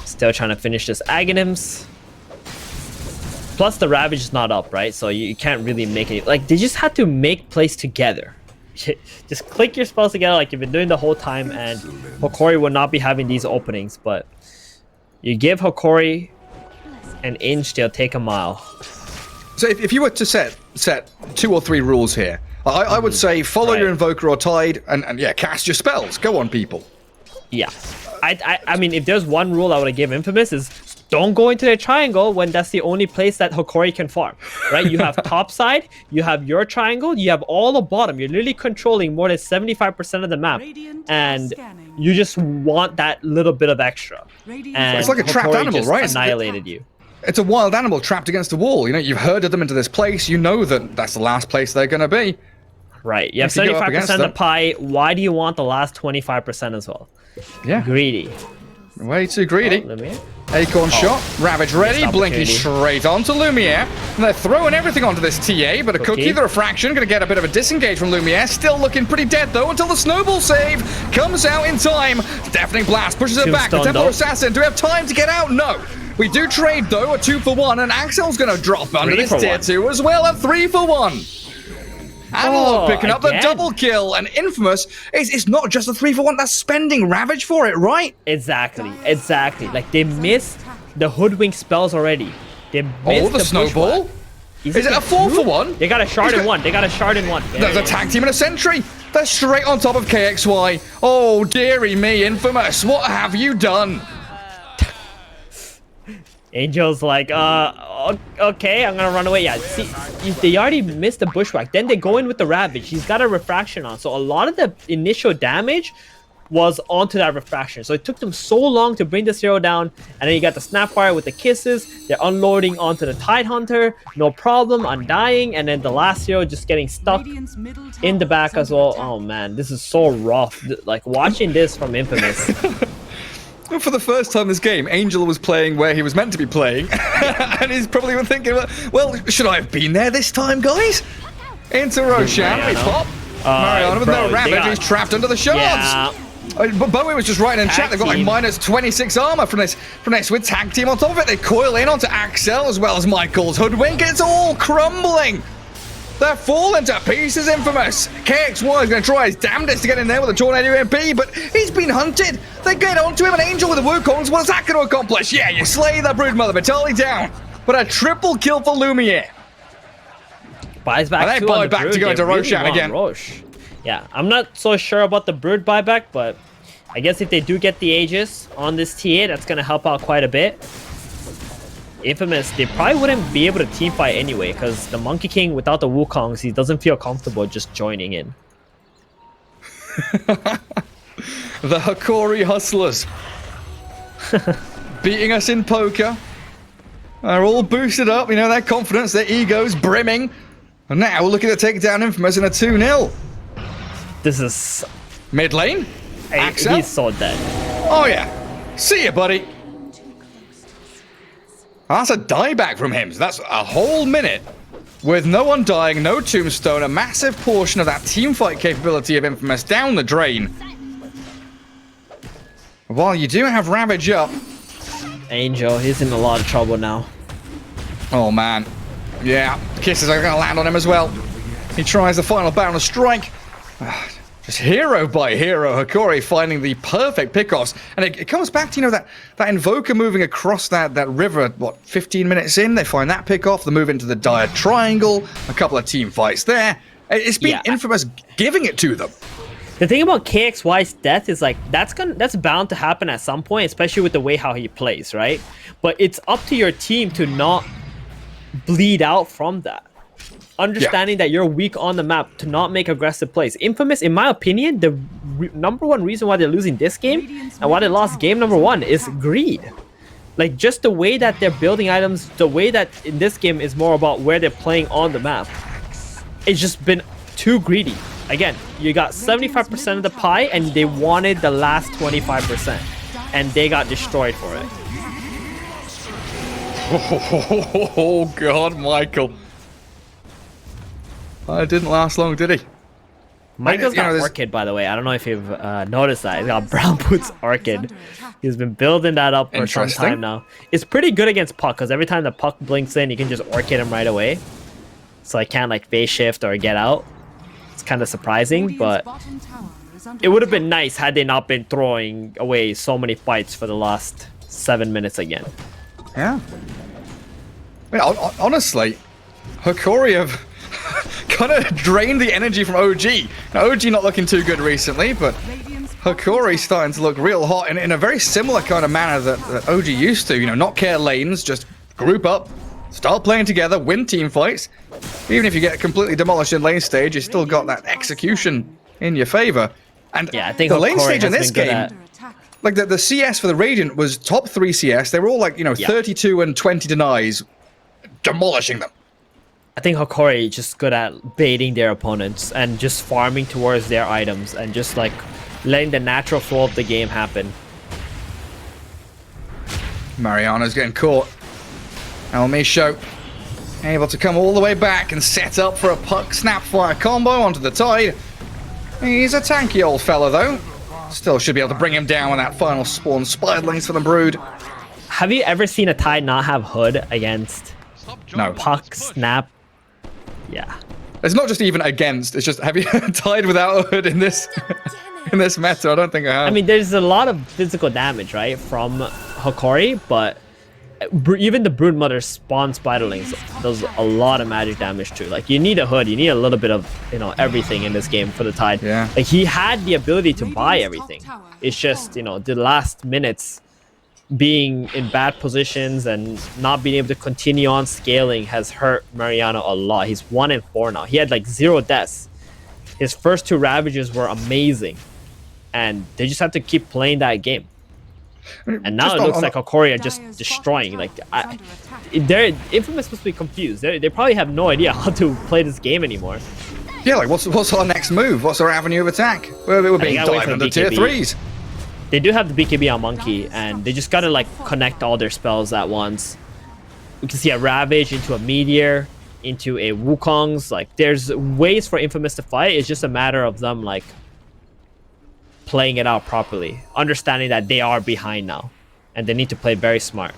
still trying to finish this Aghanims. Plus the Ravage is not up, right? So you can't really make it. Like, they just had to make plays together. Just click your spells together like you've been doing the whole time, and Hokori will not be having these openings. But you give Hokori an inch, they'll take a mile. So if you were to set 2 or 3 rules here, I would say follow your Invoker or Tide, and yeah, cast your spells. Go on, people. Yeah. I mean, if there's one rule I would give Infamous is don't go into the triangle when that's the only place that Hokori can farm, right? You have top side, you have your triangle, you have all the bottom. You're literally controlling more than 75% of the map, and you just want that little bit of extra. And it's like a trapped Hokori animal, just right? Annihilated you. It's a wild animal trapped against a wall. You've herded them into this place. You know that that's the last place they're going to be. Right. You have If you go up 75% against of the them- pie. Why do you want the last 25% as well? Yeah. Greedy. Way too greedy. Lumiere? Acorn shot, Ravage ready, Missed blinking opportunity. straight onto Lumiere. And they're throwing everything onto this TA, but a cookie, the refraction, gonna get a bit of a disengage from Lumiere. Still looking pretty dead though until the snowball save comes out in time. Deafening Blast pushes it back. The Tombstone, Templar though. Assassin, do we have time to get out? No. We do trade though, a 2-for-1, and Axel's gonna drop under 3 this for tier 1. 2 as well, a 3-for-1. Analog picking up the again? double kill, and Infamous it's not just a 3-for-1, that's spending Ravage for it, right? Exactly. Like, they missed the hoodwink spells already. They missed The snowball? bushwhack. Is it a 4-for-1? They got a shard in one. There's a tag team and a sentry. They're straight on top of KXY. Oh, dearie me, Infamous. What have you done? Angel's like, okay, I'm gonna run away. Yeah, see, they already missed the bushwhack. Then they go in with the Ravage. He's got a refraction on, so a lot of the initial damage was onto that refraction. So it took them so long to bring this hero down, and then you got the Snapfire with the kisses. They're unloading onto the Tidehunter, no problem, undying, and then the last hero just getting stuck in the back as well. Oh man, this is so rough. Like watching this from Infamous. For the first time this game, Angel was playing where he was meant to be playing, and he's probably been thinking, well, should I have been there this time, guys? Into Roshan, we pop. Mariano with no Ravage, he's trapped under the shards. Yeah. But Bowie was just writing in chat, they've got like minus 26 armor from this with tag team on top of it. They coil in onto Axel as well as Michael's Hoodwink. It's all crumbling. They're falling to pieces, Infamous. KXY is going to try his damnedest to get in there with a Tornado MP, but he's been hunted. They get onto him, an Angel with the Wukongs. What's that going to accomplish? Yeah, you slay the Broodmother, Vitali down. But a triple kill for Lumiere. Buys back and they buy back to go into Roshan again. Yeah, I'm not so sure about the Brood buyback, but I guess if they do get the Aegis on this TA, that's going to help out quite a bit. Infamous, they probably wouldn't be able to teamfight anyway, because the Monkey King without the Wukongs, he doesn't feel comfortable just joining in. The Hokori Hustlers. Beating us in poker. They're all boosted up, you know, their confidence, their egos brimming. And now we're looking to take down Infamous in a 2-0. This is... Mid lane? Axel? He's so dead. Oh yeah. See ya, buddy. That's a dieback from him. So that's a whole minute with no one dying, no tombstone, a massive portion of that teamfight capability of Infamous down the drain. While you do have Ravage up. Angel, he's in a lot of trouble now. Oh man. Yeah, kisses are going to land on him as well. He tries the final Baron Strike. Just hero by hero, Hokori finding the perfect pickoffs. And it comes back to, you know, that Invoker moving across that river, what, 15 minutes in? They find that pickoff, they move into the Dire Triangle, a couple of team fights there. It's been Infamous giving it to them. The thing about KXY's death is like that's bound to happen at some point, especially with the way how he plays, right? But it's up to your team to not bleed out from that. Understanding that you're weak on the map to not make aggressive plays. Infamous, in my opinion, the number one reason why they're losing this game and why they lost game number 1 is greed. Like just the way that they're building items, the way that in this game is more about where they're playing on the map. It's just been too greedy. Again, you got 75% of the pie and they wanted the last 25%. And they got destroyed for it. Oh God, Michael. It didn't last long, did he? Michael's got Orchid, by the way. I don't know if you've noticed that. He's got Brown Boots Orchid. He's been building that up for some time now. It's pretty good against Puck, because every time the Puck blinks in, you can just Orchid him right away. So I can't like phase shift or get out. It's kind of surprising, but it would have been nice had they not been throwing away so many fights for the last 7 minutes again. Yeah. I mean, honestly, Hokori have kind of drained the energy from OG. Now, OG not looking too good recently, but Hokori starting to look real hot in a very similar kind of manner that OG used to. You know, not care lanes, just group up, start playing together, win team fights. Even if you get completely demolished in lane stage, you still got that execution in your favor. And yeah, I think the Hokori lane stage in this game, like the CS for the Radiant was top 3 CS. They were all like, you know, 32 and 20 denies, demolishing them. I think Hokori is just good at baiting their opponents and just farming towards their items and just like letting the natural flow of the game happen. Mariano's getting caught. El Misho able to come all the way back and set up for a Puck Snapfire combo onto the Tide. He's a tanky old fella though. Still should be able to bring him down with that final spawn spiderlings for the Brood. Have you ever seen a Tide not have Hood against Puck, Snap? Yeah. It's not just even against, it's just, have you Tide without a Hood in this in this meta? I don't think I have. I mean, there's a lot of physical damage, right, from Hokori, but even the Broodmother spawn spiderlings does a lot of magic damage too. Like, you need a Hood, you need a little bit of, you know, everything in this game for the Tide. Yeah. Like, he had the ability to buy everything. It's just, you know, the last minutes being in bad positions and not being able to continue on scaling has hurt Mariano a lot. He's 1-4 now. He had like 0 deaths. His first 2 Ravages were amazing, and they just have to keep playing that game. And now it looks like Hokori are just destroying. Like, they're Infamous must be confused. They probably have no idea how to play this game anymore. Yeah, like what's our next move? What's our avenue of attack? We're being dived into tier 3s. They do have the BKB on Monkey, and they just gotta like connect all their spells at once. We can see a Ravage into a Meteor, into a Wukong's. Like, there's ways for Infamous to fight. It's just a matter of them like playing it out properly, understanding that they are behind now, and they need to play very smart.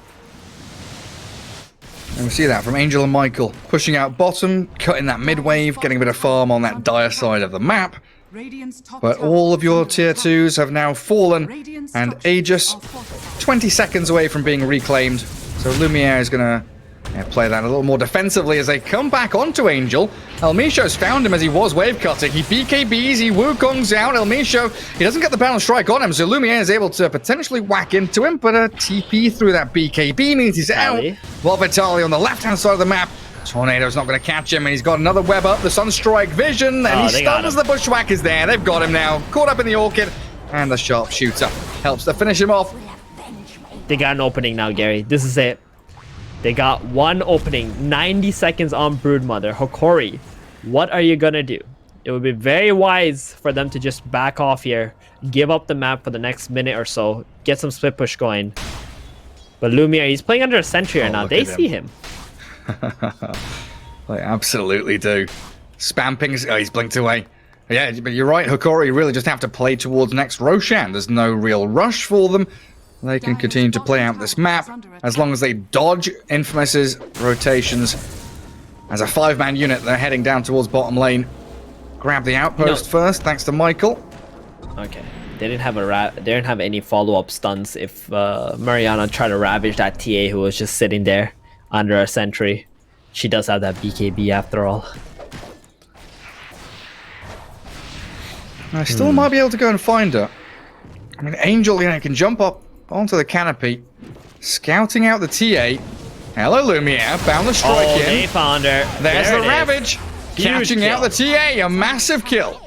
And we see that from Angel and Michael, pushing out bottom, cutting that mid wave, getting a bit of farm on that dire side of the map. But all of your tier 2s have now fallen, and Aegis 20 seconds away from being reclaimed. So Lumiere is going to play that a little more defensively as they come back onto Angel. El Misho's found him as he was wave cutting. He BKBs, he Wukong's out. El Misho, he doesn't get the balance strike on him, so Lumiere is able to potentially whack into him, but a TP through that BKB means he's out. While Vitaly on the left-hand side of the map, Tornado's not going to catch him, and he's got another web up, the Sunstrike Vision, and he stuns the Bushwhackers there. They've got him now, caught up in the Orchid, and the Sharpshooter helps to finish him off. They got an opening now, Gary. This is it. They got one opening, 90 seconds on Broodmother. Hokori, what are you going to do? It would be very wise for them to just back off here, give up the map for the next minute or so, get some split push going. But Lumiere, he's playing under a sentry right now. They see him. They absolutely do. Spam pings. Oh, he's blinked away. Yeah, but you're right, Hokori really just have to play towards next Roshan. There's no real rush for them. They can continue to play out this map as long as they dodge Infamous's rotations. As a 5-man unit, they're heading down towards bottom lane. Grab the outpost first, thanks to Michael. Okay. They didn't have any follow-up stuns if Mariana tried to ravage that TA who was just sitting there under a sentry. She does have that BKB after all. I still might be able to go and find her. I mean, Angel, can jump up onto the canopy, scouting out the TA. Hello, Lumiere, found the strike in. They found her. There's the Ravage, catching out the TA, a massive kill.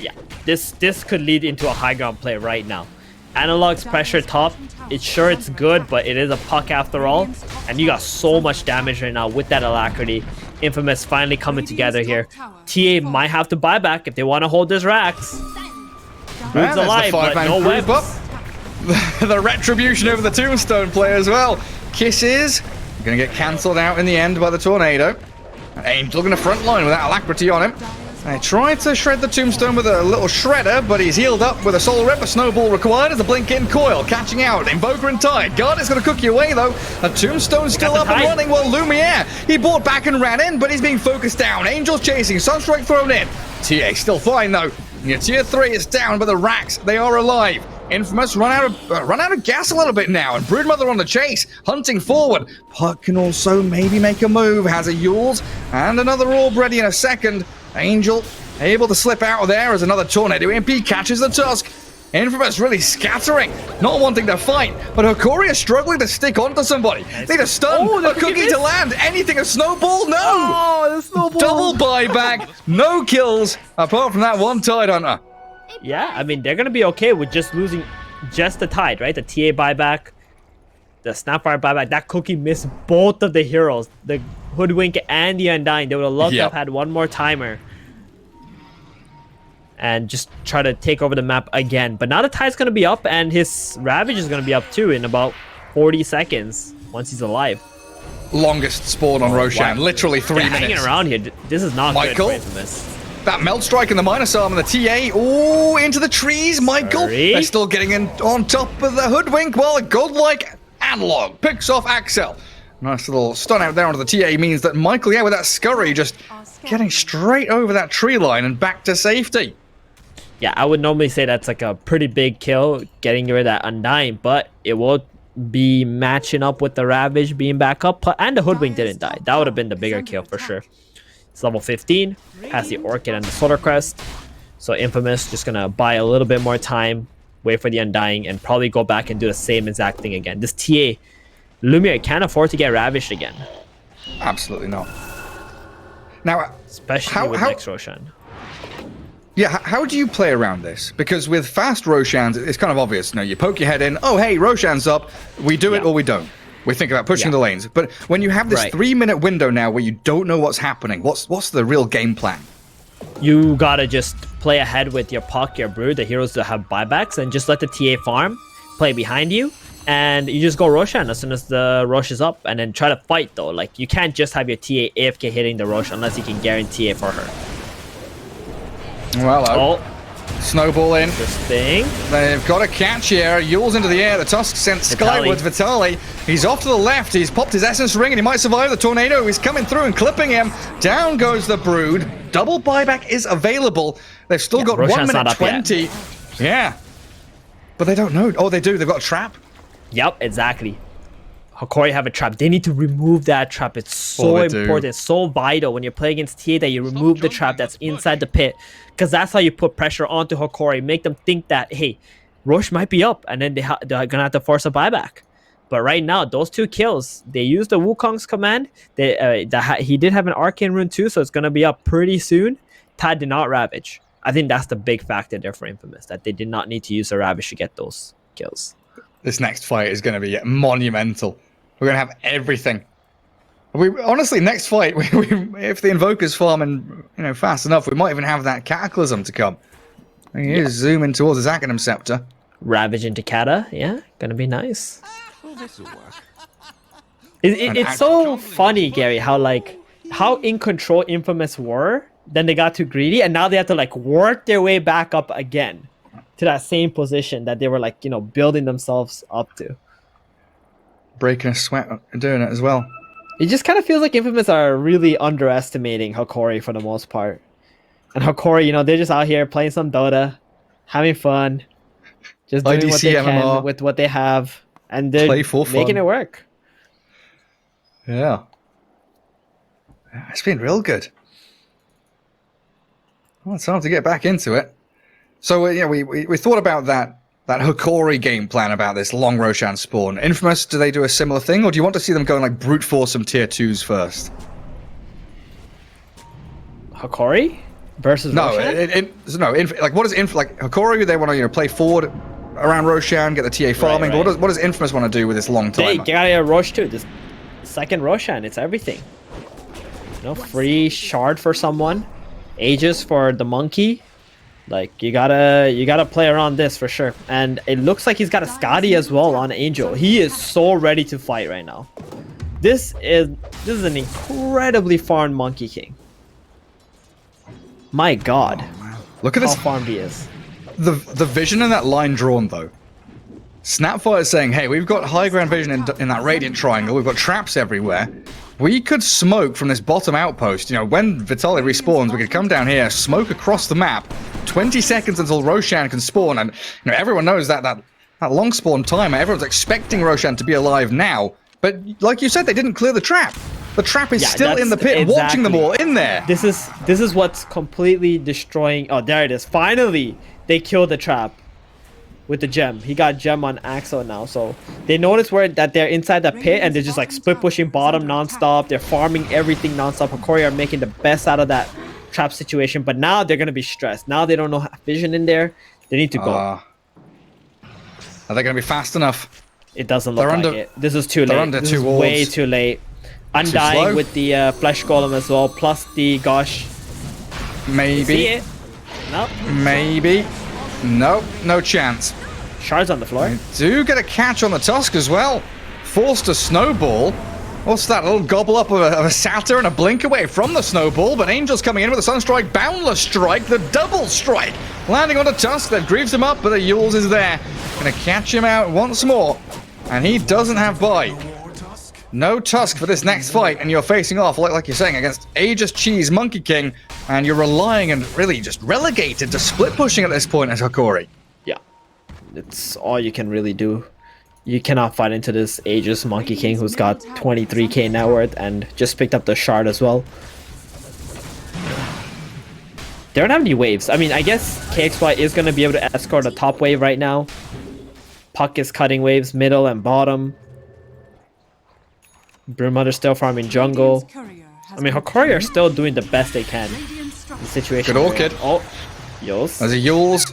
Yeah, this could lead into a high ground play right now. Analog's pressure top, it's good, but it is a puck after all, and you got so much damage right now with that Alacrity. Infamous finally coming together here. TA might have to buy back if they want to hold this racks. Brood's alive, but no webs. The retribution over the Tombstone play as well. Kisses going to get cancelled out in the end by the Tornado. And Angel going to front line with that Alacrity on him. They tried to shred the Tombstone with a little shredder, but he's healed up with a Soul Rip. A snowball required as a blink-in coil. Catching out, Invoker and Tide. Guard is going to cook you away, though. A Tombstone still up and running, while Lumiere, he bought back and ran in, but he's being focused down. Angel's chasing, Sunstrike thrown in. TA still fine, though. Your tier 3 is down, but the racks, they are alive. Infamous run out of gas a little bit now, and Broodmother on the chase, hunting forward. Puck can also maybe make a move, has a Yules, and another orb ready in a second. Angel able to slip out of there as another Tornado MP catches the Tusk. Infamous really scattering, not wanting to fight, but Hokori is struggling to stick onto somebody. Need a stun, a cookie to land, anything, a snowball? No! Oh, the snowball! Double buyback, no kills, apart from that one Tide Hunter. Yeah, I mean, they're going to be okay with just losing just the Tide, right? The TA buyback, the Snapfire buyback. That cookie missed both of the heroes, the Hoodwink and the Undying. They would have loved to have had one more timer and just try to take over the map again. But now the Tide's going to be up, and his Ravage is going to be up too in about 40 seconds once he's alive. Longest spawn on Roshan, literally 3 minutes. Hanging around here, this is not Michael, good for Infamous. That Melt Strike and the Minus Arm and the TA, oh, into the trees, Michael. They're still getting in on top of the Hoodwink, while a godlike Analog picks off Axel. Nice little stun out there onto the TA means that Michael, with that scurry, just getting straight over that tree line and back to safety. Yeah, I would normally say that's like a pretty big kill, getting rid of that Undying, but it will be matching up with the Ravage being back up, and the Hoodwink didn't die. That would have been the bigger kill for sure. It's level 15, has the Orchid and the Solar Crest, so Infamous just gonna buy a little bit more time, wait for the Undying, and probably go back and do the same exact thing again. This TA, Lumiere can't afford to get ravished again. Absolutely not. Now, Especially with next Roshan. Yeah, how do you play around this? Because with fast Roshans, it's kind of obvious. You poke your head in, oh, hey, Roshan's up. We do it or we don't. We think about pushing the lanes. But when you have this 3-minute window now where you don't know what's happening, what's the real game plan? You gotta just play ahead with your Puck, your Brood, the heroes that have buybacks, and just let the TA farm, play behind you, and you just go Roshan as soon as the Rosh is up, and then try to fight though. Like, you can't just have your TA AFK hitting the Rosh unless you can guarantee it for her. Well, snowball in. Interesting. They've got a catch here. Yule's into the air. The Tusk sent skywards. Vitaly. He's off to the left. He's popped his Essence Ring and he might survive the tornado. He's coming through and clipping him. Down goes the Brood. Double buyback is available. They've still got Roshan's 1 minute 20. Yeah. But they don't know. Oh, they do. They've got a trap. Yep, exactly. Hokori have a trap. They need to remove that trap. It's so important, so vital when you're playing against TA that you remove the trap that's inside the pit, because that's how you put pressure onto Hokori, make them think that, hey, Rosh might be up, and then they're gonna have to force a buyback. But right now, those 2 kills, they used the Wukong's command. He did have an Arcane Rune too, so it's gonna be up pretty soon. Tad did not Ravage. I think that's the big factor there for Infamous, that they did not need to use a Ravage to get those kills. This next fight is going to be monumental. We're going to have everything. Honestly, next fight, if the Invoker's farming fast enough, we might even have that Cataclysm to come. He is zooming towards his Academ Scepter. Ravage into Kata, yeah, gonna be nice. It's so funny, Gary, how in control Infamous were, then they got too greedy, and now they have to work their way back up again to that same position that they were building themselves up to. Breaking a sweat and doing it as well. It just kind of feels like Infamous are really underestimating Hokori for the most part. And Hokori, they're just out here playing some Dota, having fun, just doing what they can with what they have, and they're making it work. Yeah. It's been real good. Well, it's time to get back into it. So, we thought about that Hokori game plan about this long Roshan spawn. Infamous, do they do a similar thing, or do you want to see them go and brute force some tier 2s first? Hokori versus Roshan? What does Hokori? They want to play forward around Roshan, get the TA farming. Right. But what does Infamous want to do with this long time? They gotta get Rosh too. This second Roshan, it's everything. Free shard for someone, Aegis for the monkey. You gotta play around this for sure. And it looks like he's got a Skadi as well on Angel. He is so ready to fight right now. This is an incredibly farmed Monkey King. My God. Look at this. How farmed he is. The vision in that line drawn though. Snapfire is saying, hey, we've got high ground vision in that Radiant Triangle. We've got traps everywhere. We could smoke from this bottom outpost. When Vitaly respawns, we could come down here, smoke across the map. 20 seconds until Roshan can spawn. And everyone knows that long spawn timer. Everyone's expecting Roshan to be alive now. But like you said, they didn't clear the trap. The trap is still in the pit, watching them all in there. This is what's completely destroying. Oh, there it is. Finally, they killed the trap. With the gem. He got gem on Axo now, so they notice that they're inside the pit and they're just split pushing bottom non-stop. They're farming everything non-stop. Hokori are making the best out of that trap situation, but now they're gonna be stressed. Now they don't know vision in there. They need to go. Are they gonna be fast enough? It doesn't look like it. This is too late. This is way too late. Undying with the flesh golem as well, plus the gosh. Maybe. See it? No. Maybe. Nope, no chance. Shards on the floor. They do get a catch on the Tusk as well. Forced to snowball. What's that? A little gobble up of a Satyr and a blink away from the snowball, but Angel's coming in with a Sunstrike, Boundless Strike, the double strike. Landing on the Tusk, that grieves him up, but the Yules is there. Gonna catch him out once more. And he doesn't have buy. No Tusk for this next fight, and you're facing off, like you're saying, against Aegis Cheese Monkey King, and you're relying and really just relegated to split pushing at this point as Hokori. Yeah. It's all you can really do. You cannot fight into this Aegis Monkey King who's got 23k net worth and just picked up the shard as well. They don't have any waves. I mean, I guess KXY is going to be able to escort a top wave right now. Puck is cutting waves middle and bottom. Broodmother still farming jungle. I mean, Hokori are still doing the best they can in the situation. Good Orchid. Oh, Yules. There's a Yules.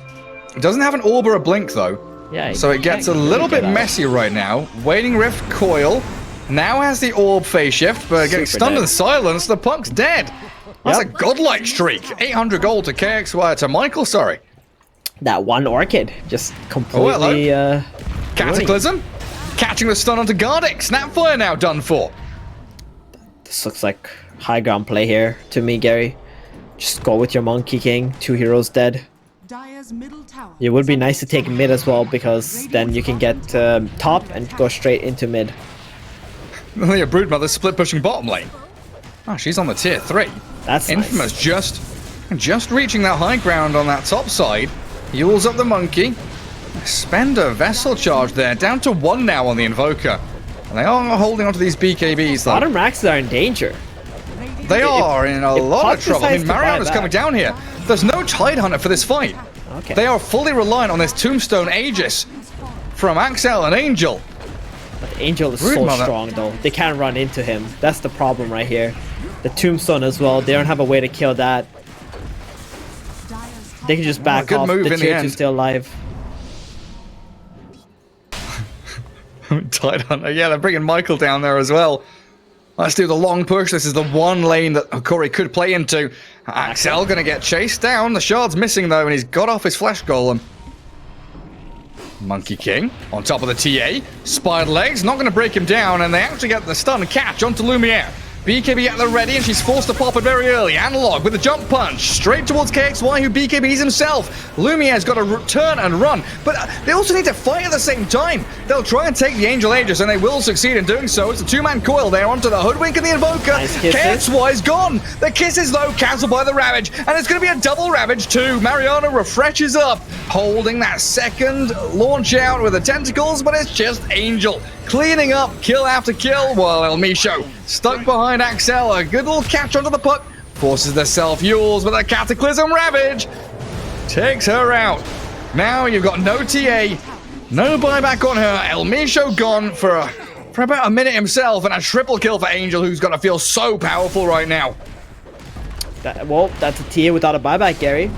It doesn't have an orb or a blink, though. Yeah. So it gets a little bit messy right now. Waiting Rift Coil. Now has the orb phase shift, but getting Super stunned dead. and silenced. The Puck's dead. That's a godlike streak. 800 gold to KXY, to Michael, sorry. That one Orchid just completely... Cataclysm. Catching the stun onto Gardic. Snapfire now done for. This looks like high ground play here to me, Gary. Just go with your Monkey King. 2 heroes dead. Dire's middle tower It would be nice to take mid as well, because then you can get top and go straight into mid. Yeah, Broodmother split pushing bottom lane. Oh, she's on the tier 3. That's Infamous nice. just reaching that high ground on that top side. Heals up the monkey. Spend a vessel charge there. Down to 1 now on the Invoker. And they are holding onto these BKBs though. Bottom racks are in danger. They are in a lot Puck of trouble. I mean, decides to buy Mariana's back. coming down here. There's no Tide Hunter for this fight. Okay. They are fully reliant on this Tombstone Aegis from Axel and Angel. But Angel is so Broodmother. strong though. They can't run into him. That's the problem right here. The Tombstone as well. They don't have a way to kill that. They can just back good off. move The in the tier 2 end. still alive. Tide Hunter. Yeah, they're bringing Michael down there as well. Let's do the long push. This is the one lane that Hokori could play into. Axel gonna get chased down. The shard's missing though, and he's got off his flesh golem. Monkey King on top of the TA. Spider legs, not gonna break him down, and they actually get the stun catch onto Lumiere. BKB at the ready, and she's forced to pop it very early. Analog with a jump punch straight towards KXY, who BKBs himself. Lumiere's got to turn and run, but they also need to fight at the same time. They'll try and take the Angel Aegis, and they will succeed in doing so. It's a 2-man coil there onto the Hoodwink and the Invoker. Nice kisses. KXY's gone. The kisses, though, cancelled by the Ravage, and it's going to be a double Ravage, too. Mariana refreshes up, holding that second launch out with the tentacles, but it's just Angel cleaning up kill after kill, while El Misho stuck behind Axel. A good little catch onto the puck, forces the self-Yules, but the Cataclysm Ravage takes her out. Now you've got no TA, no buyback on her. El Misho gone for about a minute himself, and a triple kill for Angel, who's got to feel so powerful right now. Well, that's a TA without a buyback, Gary.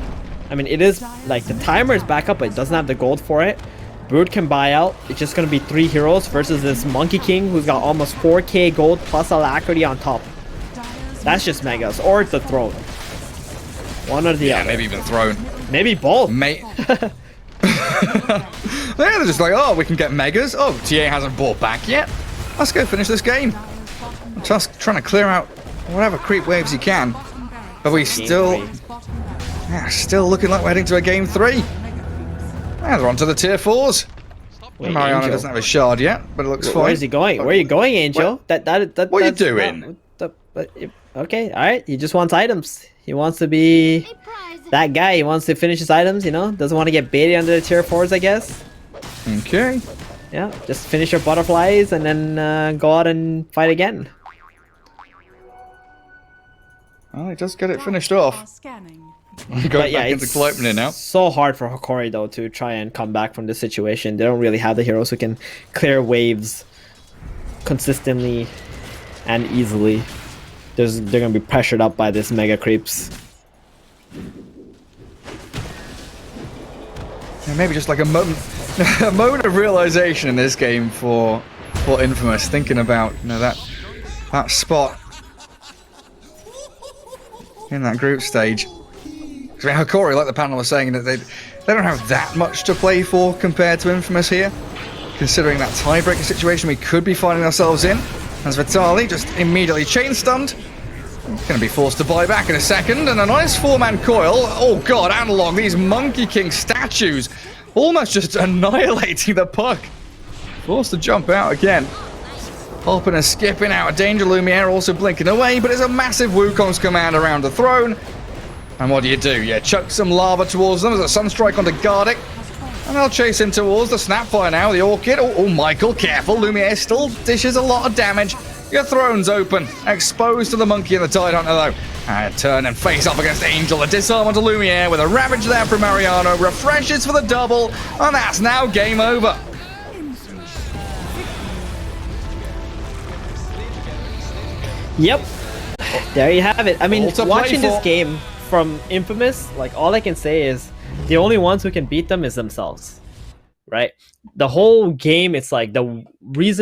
I mean, it is like the timer is back up, but it doesn't have the gold for it. Brood can buy out. It's just going to be 3 heroes versus this Monkey King who's got almost 4k gold plus alacrity on top. That's just megas. Or the throne. One or the other. Maybe even thrown. Maybe both. Mate. They're just like, oh, we can get megas. Oh, TA hasn't bought back yet. Let's go finish this game. Just trying to clear out whatever creep waves you can. But we still looking like we're heading to a game 3. Yeah, they're on to the tier 4s. Wait, Mariana Angel. doesn't have a shard yet, but it looks fine. Where is he going? Where are you going, Angel? What are you doing? Okay, alright. He just wants items. He wants to be that guy. He wants to finish his items, you know? Doesn't want to get baited under the tier 4s, I guess. Okay. Yeah, just finish your butterflies and then go out and fight again. Well, just get it finished off. Scanning. Going back into Gleipnir now. So hard for Hokori though to try and come back from this situation. They don't really have the heroes who can clear waves consistently and easily. They're gonna be pressured up by this mega creeps. Yeah, maybe just like a moment of realization in this game for Infamous, thinking about that spot in that group stage. I mean, Hokori, like the panel was saying, that they don't have that much to play for compared to Infamous here, considering that tiebreaker situation we could be finding ourselves in. As Vitali just immediately chain stunned, going to be forced to buy back in a second, and a nice 4-man coil. Oh god, Analog, these Monkey King statues, almost just annihilating the puck. Forced to jump out again. Hopping and skipping out of danger. Lumiere also blinking away, but it's a massive Wukong's command around the throne. And what do? Yeah, chuck some lava towards them as a Sunstrike onto Gardic. And they'll chase him towards the Snapfire now. The Orchid. Oh, Michael, careful. Lumiere still dishes a lot of damage. Your throne's open. Exposed to the monkey and the Tidehunter, though. And turn and face off against Angel. A disarm onto Lumiere with a Ravage there from Mariano. Refreshes for the double. And that's now game over. Yep. There you have it. I mean, All to play watching this for. game from Infamous, like, all I can say is the only ones who can beat them is themselves, right? The whole game, it's like the reason